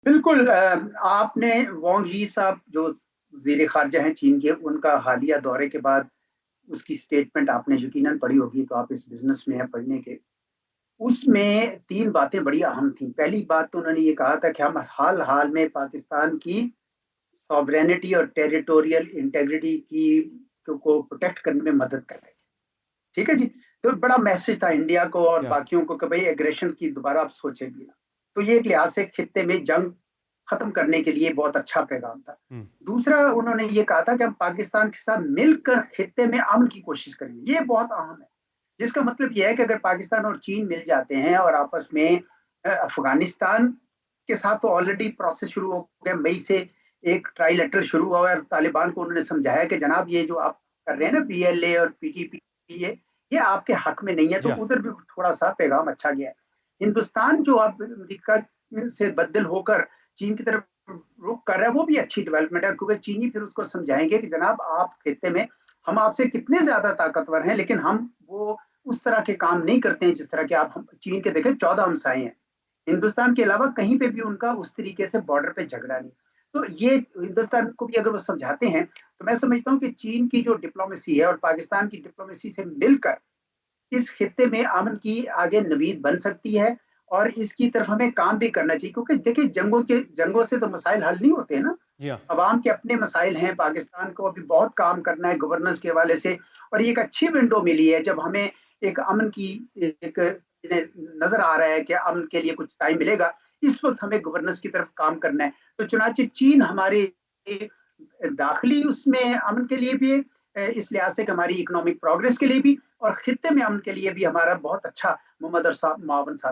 बिल्कुल आपने वांग यी साहब जो वज़ीर ख़ारिजा हैं चीन के, उनका हालिया दौरे के बाद उसकी स्टेटमेंट आपने यकीनन पढ़ी होगी, तो आप इस बिज़नेस में हैं पढ़ने के। उसमें 3 बातें बड़ी अहम थीं। पहली बात तो उन्होंने ये कहा था कि हम हाल-हाल में पाकिस्तान की सॉवरेनिटी और टेरिटोरियल इंटीग्रिटी को प्रोटेक्ट करने में मदद करेंगे। ठीक है जी? तो बड़ा मैसेज था इंडिया को और या बाकियों को कि भई एग्रेशन की दोबारा आप सोचें भी ना। तो ये एक लिहाज़ से खित्ते में जंग खत्म करने के लिए बहुत अच्छा पैगाम था। हुँ, दूसरा उन्होंने ये कहा था कि हम पाकिस्तान के साथ मिलकर खित्ते में अमन की कोशिश करेंगे। ये बहुत अहम है। जिसका मतलब ये है कि अगर पाकिस्तान और चीन मिल जाते हैं और आपस में अफ़गानिस्तान के साथ तो ऑलरेडी प्रोसेस शुरू हो गया। मई से एक ट्राइलेटरल शुरू हुआ है और तालिबान को उन्होंने समझाया कि जनाब ये जो आप कर रहे हैं ना पीएलए और पीटीपी ये आपके हक में नहीं है, तो या उधर भी थोड़ा-सा पैगाम अच्छा गया है। हिंदुस्तान जो अब अमेरिका से बददिल होकर चीन की तरफ रुख कर रहा है, वो भी अच्छी डेवलपमेंट है क्योंकि चीनी फिर उसको समझाएँगे कि जनाब आप खित्ते में हम आपसे कितने ज़्यादा ताकतवर हैं, लेकिन हम वो उस तरह के काम नहीं करते हैं जिस तरह के आप हम चीन के देखें 14 हमसाए हैं। हिंदुस्तान के अलावा कहीं पे भी उनका उस तरीके से बॉर्डर पे झगड़ा नहीं। तो ये हिंदुस्तान को भी अगर वो समझाते हैं, तो मैं समझता हूँ कि चीन की जो डिप्लोमेसी है और पाकिस्तान की डिप्लोमेसी से मिलकर इस खित्ते में अमन की आगे नवीद बन सकती है और इसकी तरफ हमें काम भी करना चाहिए क्योंकि देखिए जंगों से तो मसाइल हल नहीं होते हैं ना। या अवाम के अपने मसाइल हैं, पाकिस्तान को अभी बहुत काम करना है गवर्नेंस के हवाले से और ये एक अच्छी विंडो मिली है जब हमें एक अमन की एक नज़र आ रहा है कि अमन के लिए कुछ टाइम मिलेगा। इस वक़्त हमें गवर्नेंस की तरफ काम करना है। तो चुनांचे चीन हमारे दाखिली उसमें अमन के लिए भी है इस लिहाज से कि हमारी इकोनॉमिक प्रोग्रेस के लिए भी और खित्ते में अमन के लिए भी हमारा बहुत अच्छा मुमद्दर सा मुआवन साबित